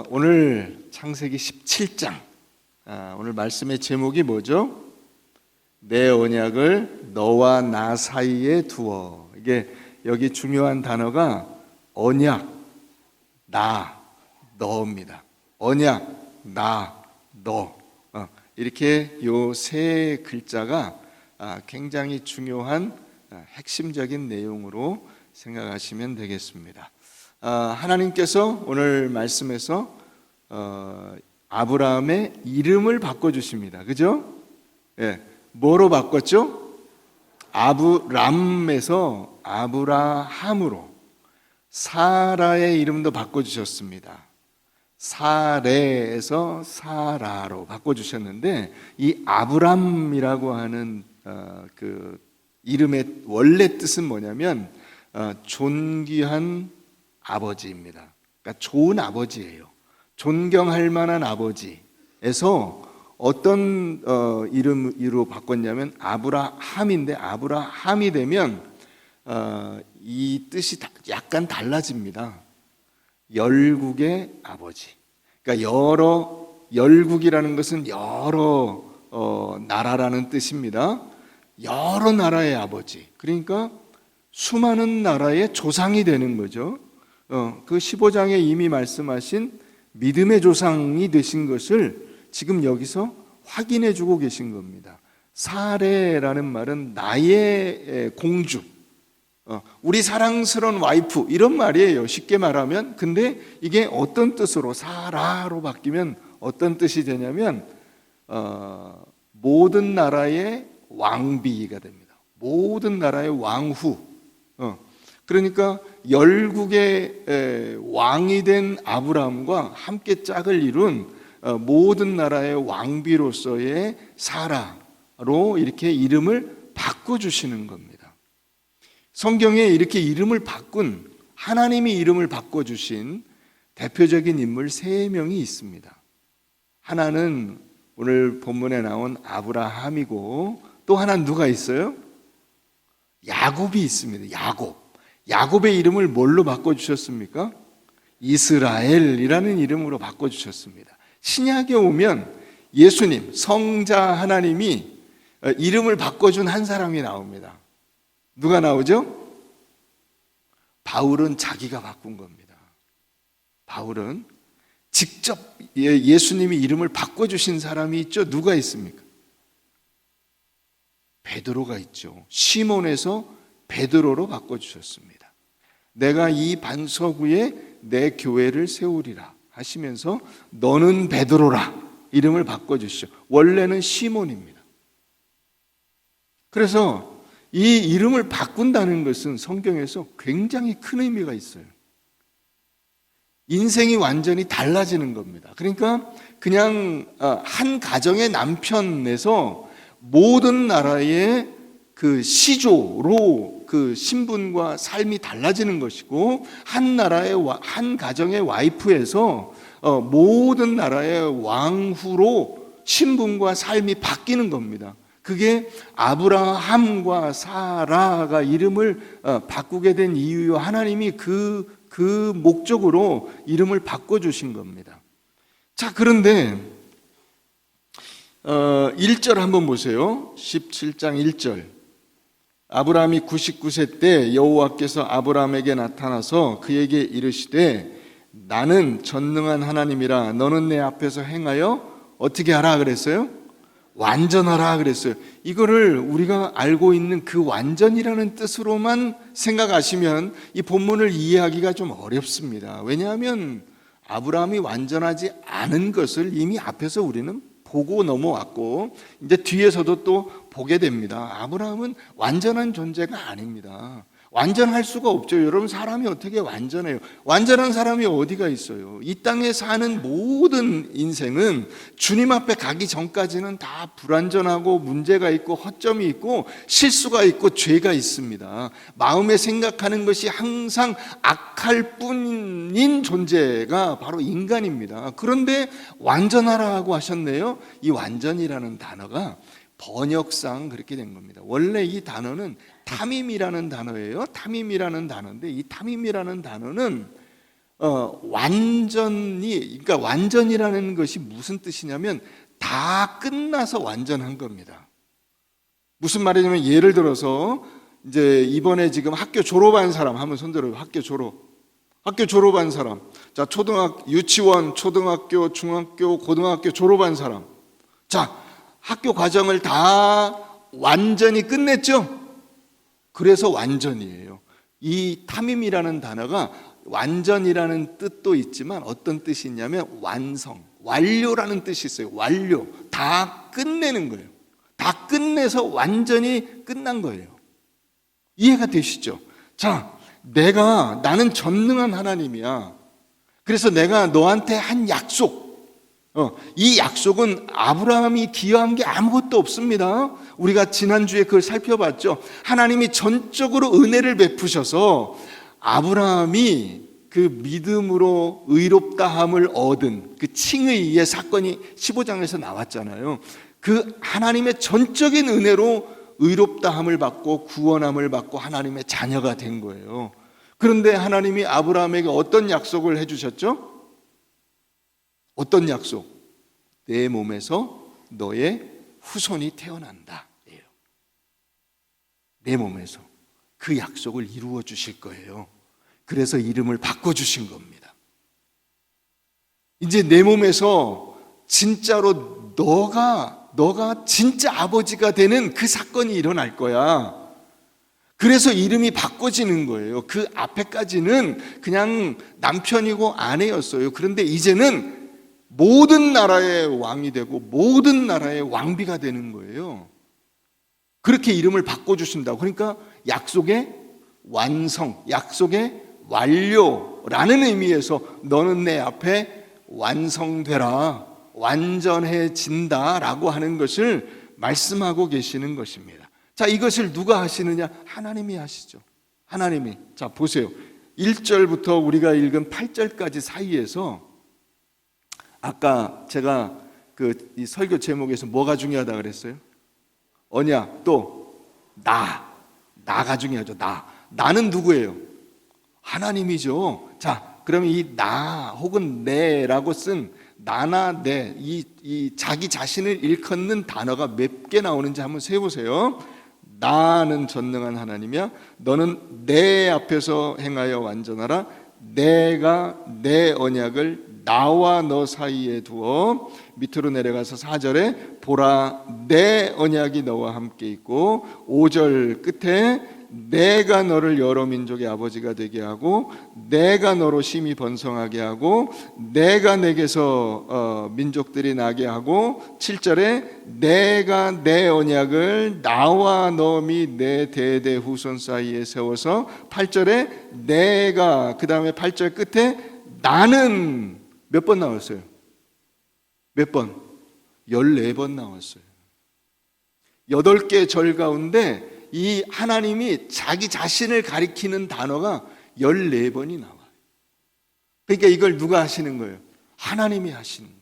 오늘 창세기 17장 오늘 말씀의 제목이 뭐죠? 내 언약을 너와 나 사이에 두어. 이게 여기 중요한 단어가 언약, 나, 너입니다. 언약, 나, 너. 이렇게 요 세 글자가 굉장히 중요한 핵심적인 내용으로 생각하시면 되겠습니다. 하나님께서 오늘 말씀에서 아브라함의 이름을 바꿔주십니다. 그죠? 예, 뭐로 바꿨죠? 아브람에서 아브라함으로, 사라의 이름도 바꿔주셨습니다. 사레에서 사라로 바꿔주셨는데, 이 아브람이라고 하는 그 이름의 원래 뜻은 뭐냐면 존귀한 아버지입니다. 그러니까 좋은 아버지예요. 존경할 만한 아버지에서 어떤 이름으로 바꿨냐면 아브라함인데, 아브라함이 되면 이 뜻이 약간 달라집니다. 열국의 아버지. 그러니까 열국이라는 것은 여러 나라라는 뜻입니다. 여러 나라의 아버지. 그러니까 수많은 나라의 조상이 되는 거죠. 그 15장에 이미 말씀하신 믿음의 조상이 되신 것을 지금 여기서 확인해 주고 계신 겁니다. 사레라는 말은 나의 공주, 우리 사랑스러운 와이프, 이런 말이에요. 쉽게 말하면. 근데 이게 어떤 뜻으로 사라로 바뀌면 어떤 뜻이 되냐면 모든 나라의 왕비가 됩니다. 모든 나라의 왕후. 그러니까 열국의 왕이 된 아브라함과 함께 짝을 이룬 모든 나라의 왕비로서의 사라로 이렇게 이름을 바꿔주시는 겁니다. 성경에 이렇게 이름을 바꾼, 하나님이 이름을 바꿔주신 대표적인 인물 3명이 있습니다. 하나는 오늘 본문에 나온 아브라함이고, 또 하나는 누가 있어요? 야곱이 있습니다. 야곱의 이름을 뭘로 바꿔주셨습니까? 이스라엘이라는 이름으로 바꿔주셨습니다. 신약에 오면 예수님, 성자 하나님이 이름을 바꿔준 한 사람이 나옵니다. 누가 나오죠? 바울은 자기가 바꾼 겁니다. 바울은 직접 예수님이 이름을 바꿔주신 사람이 있죠. 누가 있습니까? 베드로가 있죠. 시몬에서 베드로로 바꿔주셨습니다. 내가 이 반석 위에 내 교회를 세우리라 하시면서 너는 베드로라 이름을 바꿔주시죠. 원래는 시몬입니다. 그래서 이 이름을 바꾼다는 것은 성경에서 굉장히 큰 의미가 있어요. 인생이 완전히 달라지는 겁니다. 그러니까 그냥 한 가정의 남편에서 모든 나라의 그 시조로 그 신분과 삶이 달라지는 것이고, 한 가정의 와이프에서 모든 나라의 왕후로 신분과 삶이 바뀌는 겁니다. 그게 아브라함과 사라가 이름을 바꾸게 된 이유요, 하나님이 그 목적으로 이름을 바꿔주신 겁니다. 자, 그런데 1절 한번 보세요. 17장 1절. 아브라함이 99세 때 여호와께서 아브라함에게 나타나서 그에게 이르시되 나는 전능한 하나님이라 너는 내 앞에서 행하여 어떻게 하라 그랬어요? 완전하라 그랬어요. 이거를 우리가 알고 있는 그 완전이라는 뜻으로만 생각하시면 이 본문을 이해하기가 좀 어렵습니다. 왜냐하면 아브라함이 완전하지 않은 것을 이미 앞에서 우리는 보고 넘어왔고, 이제 뒤에서도 또 보게 됩니다. 아브라함은 완전한 존재가 아닙니다. 완전할 수가 없죠. 여러분, 사람이 어떻게 완전해요? 완전한 사람이 어디가 있어요? 이 땅에 사는 모든 인생은 주님 앞에 가기 전까지는 다 불완전하고 문제가 있고 허점이 있고 실수가 있고 죄가 있습니다. 마음에 생각하는 것이 항상 악할 뿐인 존재가 바로 인간입니다. 그런데 완전하라고 하셨네요. 이 완전이라는 단어가 번역상 그렇게 된 겁니다. 원래 이 단어는 탐임이라는 단어예요. 탐임이라는 단어인데, 이 탐임이라는 단어는 완전히, 그러니까 완전이라는 것이 무슨 뜻이냐면 다 끝나서 완전한 겁니다. 무슨 말이냐면 예를 들어서 이제 이번에 지금 학교 졸업한 사람 한번 손들어요. 학교 졸업한 사람. 자, 유치원, 초등학교, 중학교, 고등학교 졸업한 사람. 자, 학교 과정을 다 완전히 끝냈죠? 그래서 완전이에요. 이 탐임이라는 단어가 완전이라는 뜻도 있지만 어떤 뜻이 있냐면 완성, 완료라는 뜻이 있어요. 완료, 다 끝내는 거예요. 다 끝내서 완전히 끝난 거예요. 이해가 되시죠? 자, 나는 전능한 하나님이야. 그래서 내가 너한테 한 약속, 이 약속은 아브라함이 기여한 게 아무것도 없습니다. 우리가 지난주에 그걸 살펴봤죠. 하나님이 전적으로 은혜를 베푸셔서 아브라함이 그 믿음으로 의롭다함을 얻은 그 칭의의 사건이 15장에서 나왔잖아요. 그 하나님의 전적인 은혜로 의롭다함을 받고 구원함을 받고 하나님의 자녀가 된 거예요. 그런데 하나님이 아브라함에게 어떤 약속을 해주셨죠? 어떤 약속? 내 몸에서 너의 후손이 태어난다. 내 몸에서 그 약속을 이루어 주실 거예요. 그래서 이름을 바꿔주신 겁니다. 이제 내 몸에서 진짜로 너가 진짜 아버지가 되는 그 사건이 일어날 거야. 그래서 이름이 바꿔지는 거예요. 그 앞에까지는 그냥 남편이고 아내였어요. 그런데 이제는 모든 나라의 왕이 되고 모든 나라의 왕비가 되는 거예요. 그렇게 이름을 바꿔주신다고. 그러니까 약속의 완성, 약속의 완료라는 의미에서 너는 내 앞에 완성되라, 완전해진다라고 하는 것을 말씀하고 계시는 것입니다. 자, 이것을 누가 하시느냐? 하나님이 하시죠. 하나님이. 자, 보세요. 1절부터 우리가 읽은 8절까지 사이에서 아까 제가 이 설교 제목에서 뭐가 중요하다 그랬어요? 언약, 또 나가 중요하죠. 나는 누구예요? 하나님이죠. 자, 그럼 이 나 혹은 내라고 쓴 나나 내, 이 자기 자신을 일컫는 단어가 몇 개 나오는지 한번 세보세요. 나는 전능한 하나님이야. 너는 내 앞에서 행하여 완전하라. 내가 내 언약을 나와 너 사이에 두어. 밑으로 내려가서 4절에 보라 내 언약이 너와 함께 있고, 5절 끝에 내가 너를 여러 민족의 아버지가 되게 하고 내가 너로 심히 번성하게 하고 내가 내게서 민족들이 나게 하고, 7절에 내가 내 언약을 나와 너 및 내 대대 후손 사이에 세워서, 8절에 내가, 그 다음에 8절 끝에 나는 몇 번 나왔어요? 몇 번? 14번 나왔어요. 8개 절 가운데 이 하나님이 자기 자신을 가리키는 단어가 14번이 나와요. 그러니까 이걸 누가 하시는 거예요? 하나님이 하시는 거예요.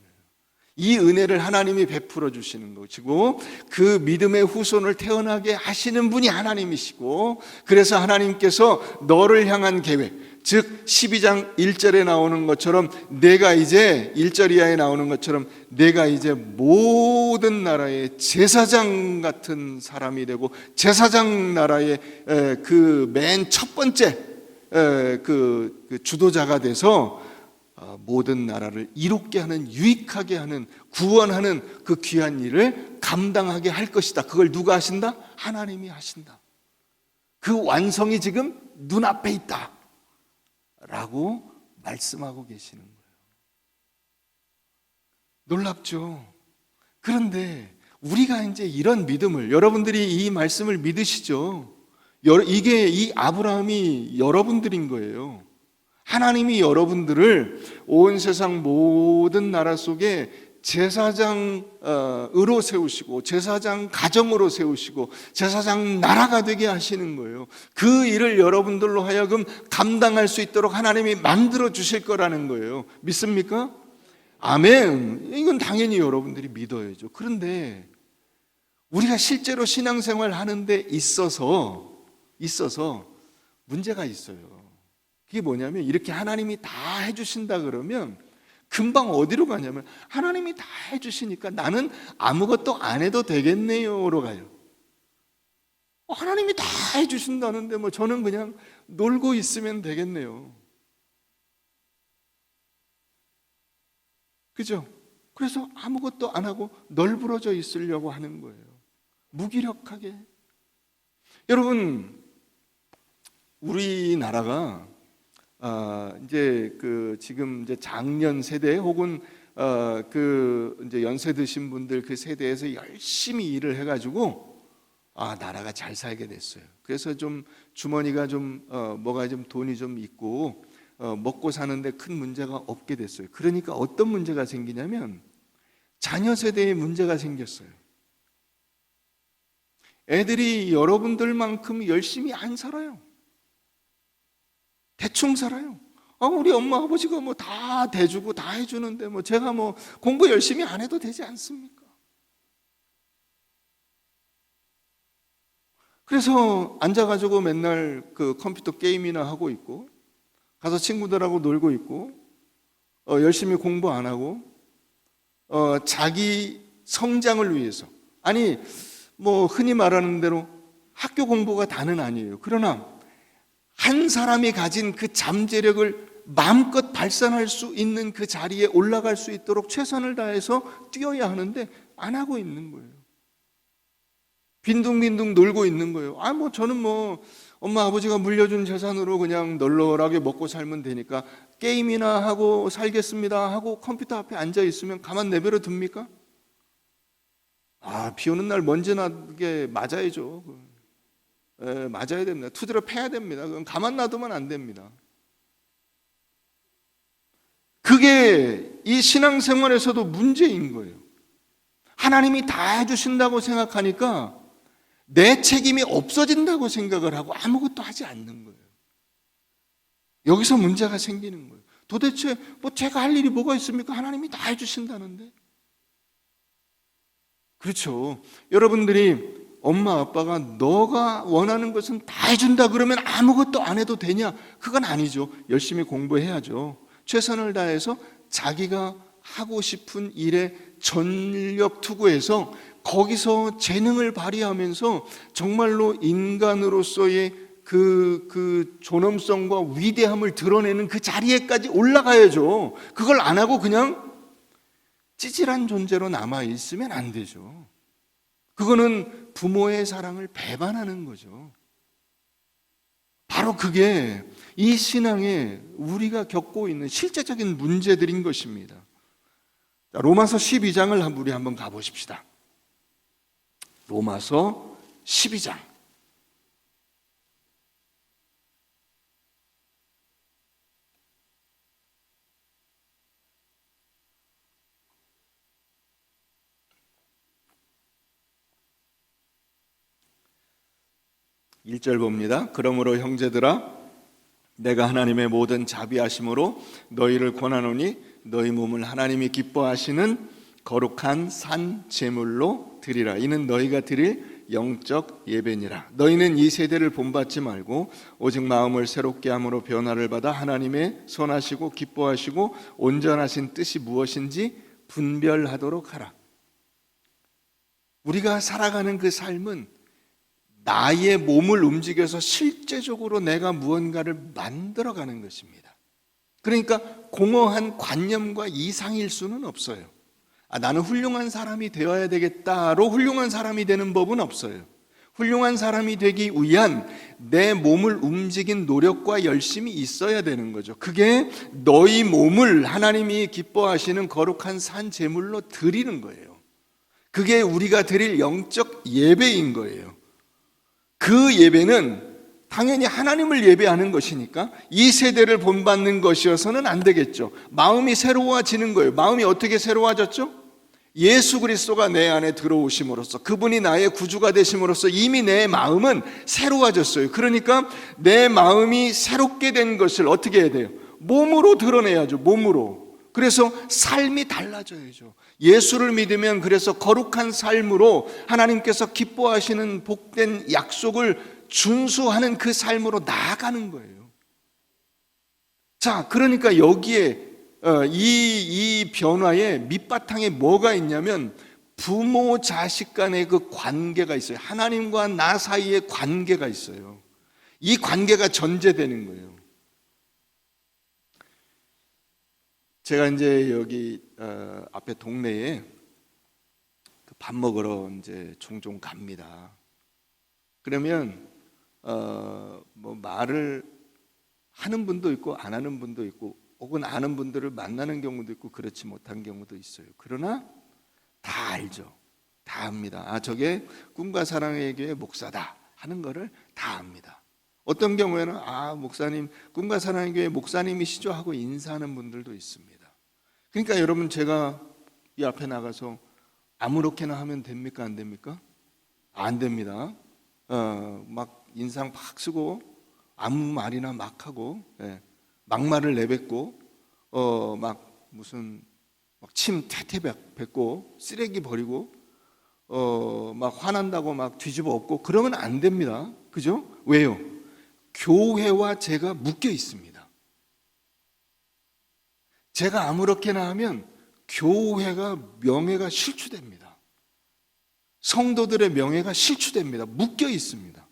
이 은혜를 하나님이 베풀어 주시는 것이고, 그 믿음의 후손을 태어나게 하시는 분이 하나님이시고, 그래서 하나님께서 너를 향한 계획, 즉 12장 1절에 나오는 것처럼 내가 이제 1절 이하에 나오는 것처럼 내가 이제 모든 나라의 제사장 같은 사람이 되고, 제사장 나라의 그 맨 첫 번째 그 주도자가 돼서 모든 나라를 이롭게 하는, 유익하게 하는, 구원하는 그 귀한 일을 감당하게 할 것이다. 그걸 누가 하신다? 하나님이 하신다. 그 완성이 지금 눈앞에 있다 라고 말씀하고 계시는 거예요. 놀랍죠? 그런데 우리가 이제 이런 믿음을, 여러분들이 이 말씀을 믿으시죠? 이게 이 아브라함이 여러분들인 거예요. 하나님이 여러분들을 온 세상 모든 나라 속에 제사장으로 세우시고, 제사장 가정으로 세우시고, 제사장 나라가 되게 하시는 거예요. 그 일을 여러분들로 하여금 감당할 수 있도록 하나님이 만들어 주실 거라는 거예요. 믿습니까? 아멘. 이건 당연히 여러분들이 믿어야죠. 그런데 우리가 실제로 신앙생활 하는 데 있어서 문제가 있어요. 그게 뭐냐면 이렇게 하나님이 다 해주신다 그러면 금방 어디로 가냐면 하나님이 다 해주시니까 나는 아무것도 안 해도 되겠네요로 가요. 하나님이 다 해주신다는데 뭐 저는 그냥 놀고 있으면 되겠네요. 그죠? 그래서 아무것도 안 하고 널브러져 있으려고 하는 거예요. 무기력하게. 여러분, 우리나라가 이제 지금 이제 장년 세대 혹은 이제 연세 드신 분들 그 세대에서 열심히 일을 해가지고 나라가 잘 살게 됐어요. 그래서 좀 주머니가 좀 뭐가 좀 돈이 좀 있고 먹고 사는데 큰 문제가 없게 됐어요. 그러니까 어떤 문제가 생기냐면 자녀 세대에 문제가 생겼어요. 애들이 여러분들만큼 열심히 안 살아요. 대충 살아요. 우리 엄마 아버지가 뭐 다 대주고 다 해주는데 뭐 제가 뭐 공부 열심히 안 해도 되지 않습니까? 그래서 앉아가지고 맨날 그 컴퓨터 게임이나 하고 있고 가서 친구들하고 놀고 있고 열심히 공부 안 하고 자기 성장을 위해서 아니 뭐 흔히 말하는 대로 학교 공부가 다는 아니에요. 그러나 한 사람이 가진 그 잠재력을 마음껏 발산할 수 있는 그 자리에 올라갈 수 있도록 최선을 다해서 뛰어야 하는데 안 하고 있는 거예요. 빈둥빈둥 놀고 있는 거예요. 뭐 저는 뭐 엄마 아버지가 물려준 재산으로 그냥 널널하게 먹고 살면 되니까 게임이나 하고 살겠습니다 하고 컴퓨터 앞에 앉아 있으면 가만 내버려 둡니까? 비 오는 날 먼지 나게 맞아야죠. 맞아야 됩니다. 투드려 패야 됩니다. 그건 가만 놔두면 안 됩니다. 그게 이 신앙생활에서도 문제인 거예요. 하나님이 다 해주신다고 생각하니까 내 책임이 없어진다고 생각을 하고 아무것도 하지 않는 거예요. 여기서 문제가 생기는 거예요. 도대체 뭐 제가 할 일이 뭐가 있습니까? 하나님이 다 해주신다는데. 그렇죠. 여러분들이 엄마 아빠가 너가 원하는 것은 다 해준다 그러면 아무것도 안 해도 되냐? 그건 아니죠. 열심히 공부해야죠. 최선을 다해서 자기가 하고 싶은 일에 전력 투구해서 거기서 재능을 발휘하면서 정말로 인간으로서의 그 존엄성과 위대함을 드러내는 그 자리에까지 올라가야죠. 그걸 안 하고 그냥 찌질한 존재로 남아있으면 안 되죠. 그거는 부모의 사랑을 배반하는 거죠. 바로 그게 이 신앙에 우리가 겪고 있는 실제적인 문제들인 것입니다. 자, 로마서 12장을 우리 한번 가보십시다. 로마서 12장. 일 절 봅니다. 그러므로 형제들아 내가 하나님의 모든 자비하심으로 너희를 권하노니 너희 몸을 하나님이 기뻐하시는 거룩한 산 제물로 드리라. 이는 너희가 드릴 영적 예배니라. 너희는 이 세대를 본받지 말고 오직 마음을 새롭게 함으로 변화를 받아 하나님의 선하시고 기뻐하시고 온전하신 뜻이 무엇인지 분별하도록 하라. 우리가 살아가는 그 삶은 나의 몸을 움직여서 실제적으로 내가 무언가를 만들어가는 것입니다. 그러니까 공허한 관념과 이상일 수는 없어요. 나는 훌륭한 사람이 되어야 되겠다로 훌륭한 사람이 되는 법은 없어요. 훌륭한 사람이 되기 위한 내 몸을 움직인 노력과 열심이 있어야 되는 거죠. 그게 너희 몸을 하나님이 기뻐하시는 거룩한 산 제물로 드리는 거예요. 그게 우리가 드릴 영적 예배인 거예요. 그 예배는 당연히 하나님을 예배하는 것이니까 이 세대를 본받는 것이어서는 안 되겠죠. 마음이 새로워지는 거예요. 마음이 어떻게 새로워졌죠? 예수 그리스도가 내 안에 들어오심으로써, 그분이 나의 구주가 되심으로써 이미 내 마음은 새로워졌어요. 그러니까 내 마음이 새롭게 된 것을 어떻게 해야 돼요? 몸으로 드러내야죠. 몸으로. 그래서 삶이 달라져야죠. 예수를 믿으면 그래서 거룩한 삶으로 하나님께서 기뻐하시는 복된 약속을 준수하는 그 삶으로 나아가는 거예요. 자, 그러니까 여기에 이 변화의 밑바탕에 뭐가 있냐면 부모 자식 간의 그 관계가 있어요. 하나님과 나 사이의 관계가 있어요. 이 관계가 전제되는 거예요. 제가 이제 여기 앞에 동네에 밥 먹으러 이제 종종 갑니다. 그러면 뭐 말을 하는 분도 있고 안 하는 분도 있고 혹은 아는 분들을 만나는 경우도 있고 그렇지 못한 경우도 있어요. 그러나 다 알죠. 다 압니다. 아, 저게 꿈과 사랑의 교회 목사다 하는 거를 다 압니다. 어떤 경우에는 아, 목사님, 꿈과 사랑의 교회 목사님이시죠 하고 인사하는 분들도 있습니다. 그러니까 여러분, 제가 이 앞에 나가서 아무렇게나 하면 됩니까? 안 됩니까? 안 됩니다. 막 인상 팍 쓰고 아무 말이나 막 하고, 막말을 내뱉고, 막 무슨 침 태태 뱉고 쓰레기 버리고, 막 화난다고 막 뒤집어 엎고 그러면 안 됩니다. 그죠? 왜요? 교회와 제가 묶여 있습니다. 제가 아무렇게나 하면 교회가 명예가 실추됩니다. 성도들의 명예가 실추됩니다. 묶여 있습니다.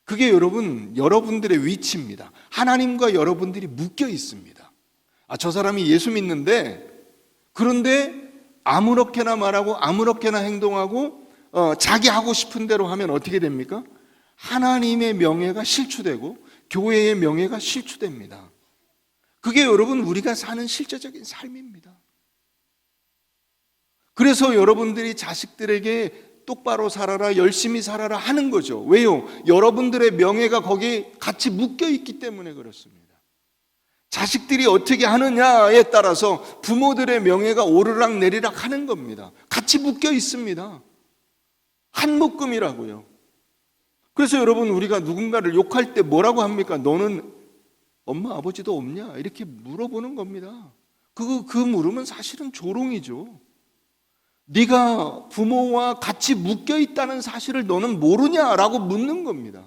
그게 여러분들의 위치입니다. 하나님과 여러분들이 묶여 있습니다. 아, 저 사람이 예수 믿는데, 그런데 아무렇게나 말하고 아무렇게나 행동하고 자기 하고 싶은 대로 하면 어떻게 됩니까? 하나님의 명예가 실추되고 교회의 명예가 실추됩니다. 그게 여러분, 우리가 사는 실제적인 삶입니다. 그래서 여러분들이 자식들에게 똑바로 살아라, 열심히 살아라 하는 거죠. 왜요? 여러분들의 명예가 거기에 같이 묶여 있기 때문에 그렇습니다. 자식들이 어떻게 하느냐에 따라서 부모들의 명예가 오르락 내리락 하는 겁니다. 같이 묶여 있습니다. 한 묶음이라고요. 그래서 여러분, 우리가 누군가를 욕할 때 뭐라고 합니까? 너는 엄마 아버지도 없냐? 이렇게 물어보는 겁니다. 그 물으면 사실은 조롱이죠. 네가 부모와 같이 묶여 있다는 사실을 너는 모르냐라고 묻는 겁니다.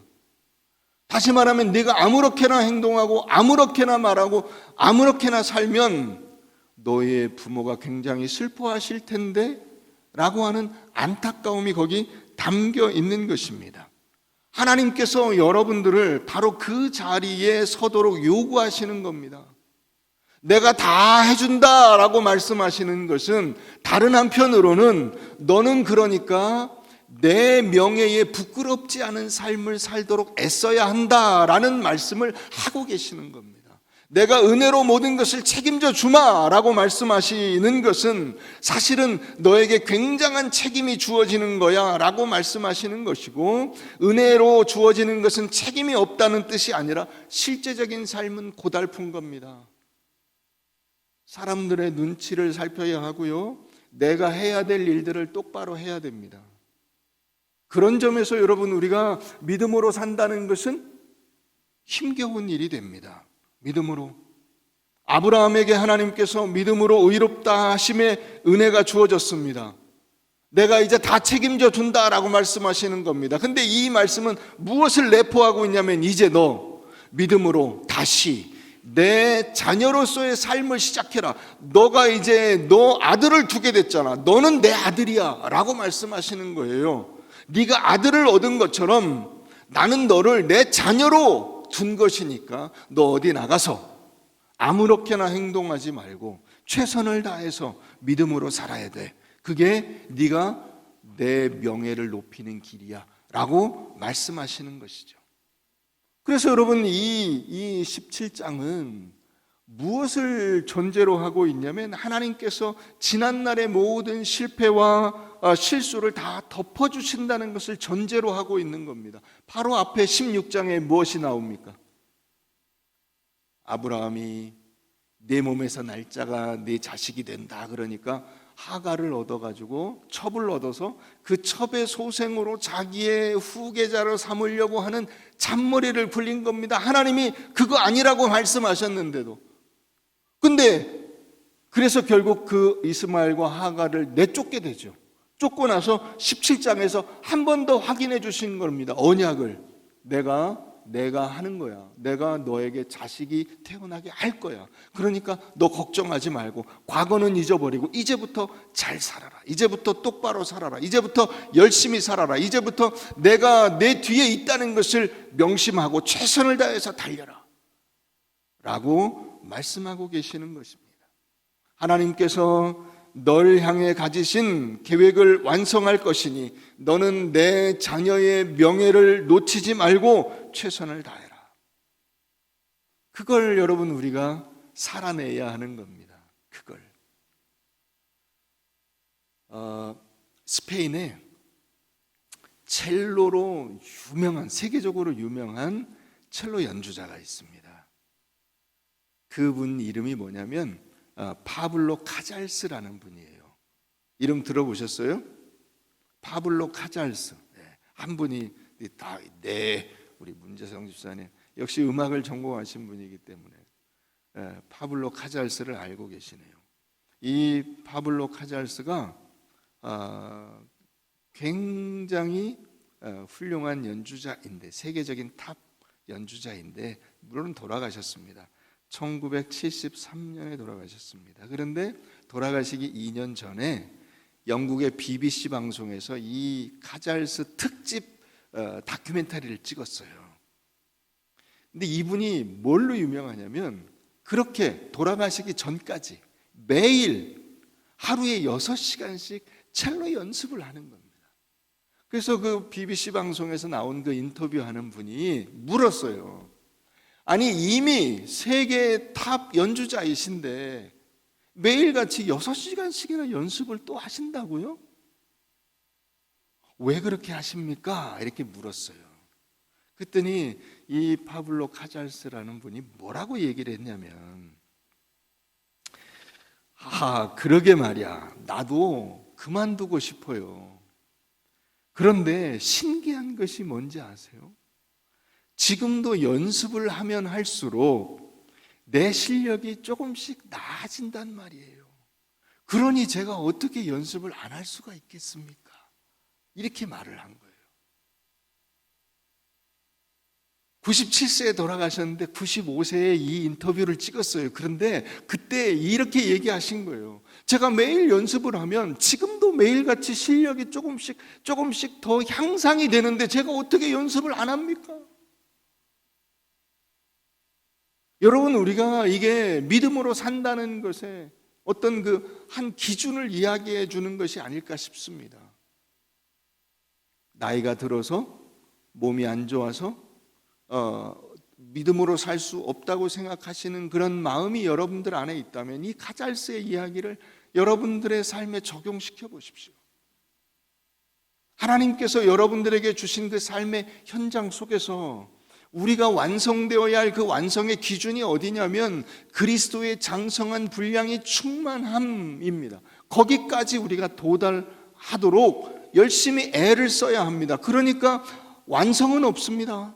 다시 말하면 네가 아무렇게나 행동하고 아무렇게나 말하고 아무렇게나 살면 너의 부모가 굉장히 슬퍼하실 텐데 라고 하는 안타까움이 거기 담겨 있는 것입니다. 하나님께서 여러분들을 바로 그 자리에 서도록 요구하시는 겁니다. 내가 다 해준다라고 말씀하시는 것은 다른 한편으로는 너는 그러니까 내 명예에 부끄럽지 않은 삶을 살도록 애써야 한다라는 말씀을 하고 계시는 겁니다. 내가 은혜로 모든 것을 책임져 주마라고 말씀하시는 것은 사실은 너에게 굉장한 책임이 주어지는 거야 라고 말씀하시는 것이고, 은혜로 주어지는 것은 책임이 없다는 뜻이 아니라 실제적인 삶은 고달픈 겁니다. 사람들의 눈치를 살펴야 하고요, 내가 해야 될 일들을 똑바로 해야 됩니다. 그런 점에서 여러분, 우리가 믿음으로 산다는 것은 힘겨운 일이 됩니다. 믿음으로. 아브라함에게 하나님께서 믿음으로 의롭다 하심의 은혜가 주어졌습니다. 내가 이제 다 책임져 준다라고 말씀하시는 겁니다. 근데 이 말씀은 무엇을 내포하고 있냐면, 이제 너 믿음으로 다시 내 자녀로서의 삶을 시작해라. 너가 이제 너 아들을 두게 됐잖아. 너는 내 아들이야 라고 말씀하시는 거예요. 네가 아들을 얻은 것처럼 나는 너를 내 자녀로 둔 것이니까 너 어디 나가서 아무렇게나 행동하지 말고 최선을 다해서 믿음으로 살아야 돼. 그게 네가 내 명예를 높이는 길이야 라고 말씀하시는 것이죠. 그래서 여러분, 이 17장은 무엇을 전제로 하고 있냐면, 하나님께서 지난날의 모든 실패와 실수를 다 덮어주신다는 것을 전제로 하고 있는 겁니다. 바로 앞에 16장에 무엇이 나옵니까? 아브라함이 내 몸에서 날짜가 내 자식이 된다 그러니까 하가를 얻어가지고 첩을 얻어서 그 첩의 소생으로 자기의 후계자를 삼으려고 하는 잔머리를 굴린 겁니다. 하나님이 그거 아니라고 말씀하셨는데도. 근데 그래서 결국 그 이스마엘과 하가를 내쫓게 되죠. 쫓고 나서 17장에서 한 번 더 확인해 주신 겁니다. 언약을. 내가 내가 하는 거야. 내가 너에게 자식이 태어나게 할 거야. 그러니까 너 걱정하지 말고 과거는 잊어버리고 이제부터 잘 살아라. 이제부터 똑바로 살아라. 이제부터 열심히 살아라. 이제부터 내가 내 뒤에 있다는 것을 명심하고 최선을 다해서 달려라 라고 말씀하고 계시는 것입니다. 하나님께서 널 향해 가지신 계획을 완성할 것이니 너는 내 자녀의 명예를 놓치지 말고 최선을 다해라. 그걸 여러분 우리가 살아내야 하는 겁니다. 그걸. 스페인에 첼로로 유명한, 세계적으로 유명한 첼로 연주자가 있습니다. 그분 이름이 뭐냐면 파블로 카잘스라는 분이에요. 이름 들어보셨어요? 파블로 카잘스. 한 분이 우리 문재성 집사님 역시 음악을 전공하신 분이기 때문에 파블로 카잘스를 알고 계시네요. 이 파블로 카잘스가 굉장히 훌륭한 연주자인데, 세계적인 탑 연주자인데 물론 돌아가셨습니다. 1973년에 돌아가셨습니다. 그런데 돌아가시기 2년 전에 영국의 BBC 방송에서 이 카잘스 특집 다큐멘터리를 찍었어요. 근데 이분이 뭘로 유명하냐면 그렇게 돌아가시기 전까지 매일 하루에 6시간씩 첼로 연습을 하는 겁니다. 그래서 그 BBC 방송에서 나온 그 인터뷰하는 분이 물었어요. 아니 이미 세계 탑 연주자이신데 매일같이 6시간씩이나 연습을 또 하신다고요? 왜 그렇게 하십니까? 이렇게 물었어요. 그랬더니 이 파블로 카잘스라는 분이 뭐라고 얘기를 했냐면 그러게 말이야. 나도 그만두고 싶어요. 그런데 신기한 것이 뭔지 아세요? 지금도 연습을 하면 할수록 내 실력이 조금씩 나아진단 말이에요. 그러니 제가 어떻게 연습을 안 할 수가 있겠습니까? 이렇게 말을 한 거예요. 97세에 돌아가셨는데 95세에 이 인터뷰를 찍었어요. 그런데 그때 이렇게 얘기하신 거예요. 제가 매일 연습을 하면 지금도 매일같이 실력이 조금씩 더 향상이 되는데 제가 어떻게 연습을 안 합니까? 여러분, 우리가 이게 믿음으로 산다는 것에 어떤 그 한 기준을 이야기해 주는 것이 아닐까 싶습니다. 나이가 들어서 몸이 안 좋아서 믿음으로 살 수 없다고 생각하시는 그런 마음이 여러분들 안에 있다면 이 카잘스의 이야기를 여러분들의 삶에 적용시켜 보십시오. 하나님께서 여러분들에게 주신 그 삶의 현장 속에서 우리가 완성되어야 할 그 완성의 기준이 어디냐면 그리스도의 장성한 분량이 충만함입니다. 거기까지 우리가 도달하도록 열심히 애를 써야 합니다. 그러니까 완성은 없습니다.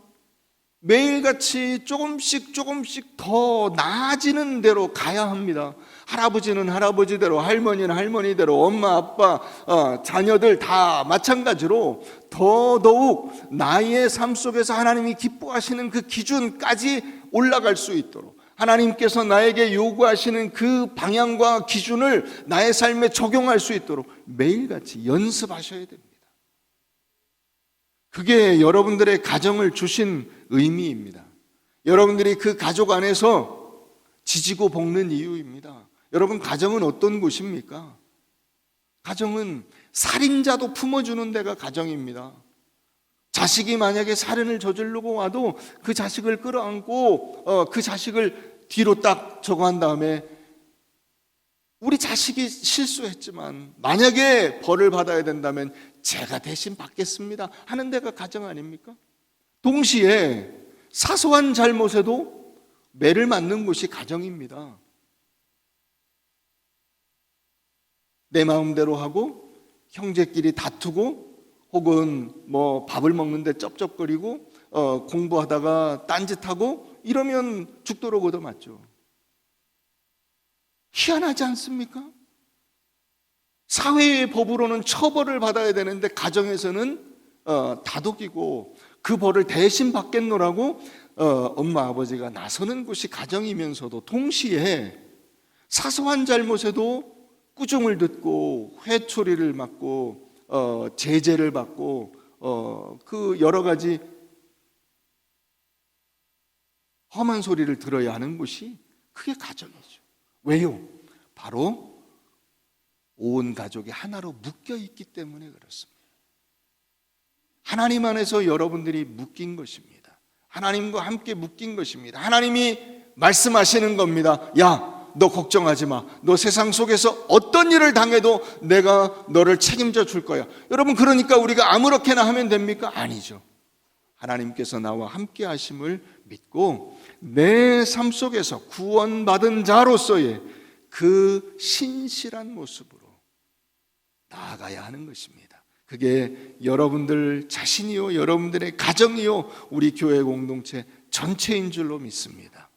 매일같이 조금씩 더 나아지는 대로 가야 합니다. 할아버지는 할아버지대로, 할머니는 할머니대로, 엄마, 아빠, 자녀들 다 마찬가지로 더더욱 나의 삶 속에서 하나님이 기뻐하시는 그 기준까지 올라갈 수 있도록 하나님께서 나에게 요구하시는 그 방향과 기준을 나의 삶에 적용할 수 있도록 매일같이 연습하셔야 됩니다. 그게 여러분들의 가정을 주신 의미입니다. 여러분들이 그 가족 안에서 지지고 볶는 이유입니다. 여러분, 가정은 어떤 곳입니까? 가정은 살인자도 품어주는 데가 가정입니다. 자식이 만약에 살인을 저지르고 와도 그 자식을 끌어안고 그 자식을 뒤로 딱 저거 한 다음에 우리 자식이 실수했지만 만약에 벌을 받아야 된다면 제가 대신 받겠습니다 하는 데가 가정 아닙니까? 동시에 사소한 잘못에도 매를 맞는 곳이 가정입니다. 내 마음대로 하고 형제끼리 다투고 혹은 뭐 밥을 먹는데 쩝쩝거리고 공부하다가 딴짓하고 이러면 죽도록 얻어맞죠. 희한하지 않습니까? 사회의 법으로는 처벌을 받아야 되는데 가정에서는 다독이고 그 벌을 대신 받겠노라고 엄마 아버지가 나서는 것이 가정이면서도 동시에 사소한 잘못에도 꾸중을 듣고 회초리를 맞고 제재를 받고 그 여러 가지 험한 소리를 들어야 하는 것이 그게 가정이죠. 왜요? 바로 온 가족이 하나로 묶여 있기 때문에 그렇습니다. 하나님 안에서 여러분들이 묶인 것입니다. 하나님과 함께 묶인 것입니다. 하나님이 말씀하시는 겁니다. 야, 너 걱정하지 마. 너 세상 속에서 어떤 일을 당해도 내가 너를 책임져 줄 거야. 여러분, 그러니까 우리가 아무렇게나 하면 됩니까? 아니죠. 하나님께서 나와 함께 하심을 믿고 내 삶 속에서 구원받은 자로서의 그 신실한 모습으로 나아가야 하는 것입니다. 그게 여러분들 자신이요, 여러분들의 가정이요, 우리 교회 공동체 전체인 줄로 믿습니다.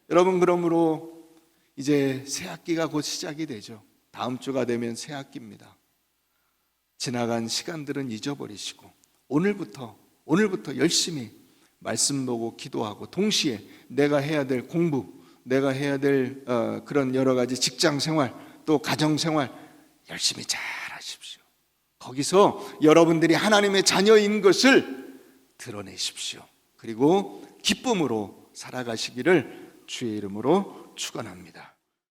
여러분, 그러므로 이제 새 학기가 곧 시작이 되죠. 다음 주가 되면 새 학기입니다. 지나간 시간들은 잊어버리시고 오늘부터 열심히 말씀 보고 기도하고 동시에 내가 해야 될 공부, 내가 해야 될 그런 여러 가지 직장 생활, 또 가정 생활 열심히 잘 하십시오. 거기서 여러분들이 하나님의 자녀인 것을 드러내십시오. 그리고 기쁨으로 살아가시기를 주의 이름으로 축원합니다.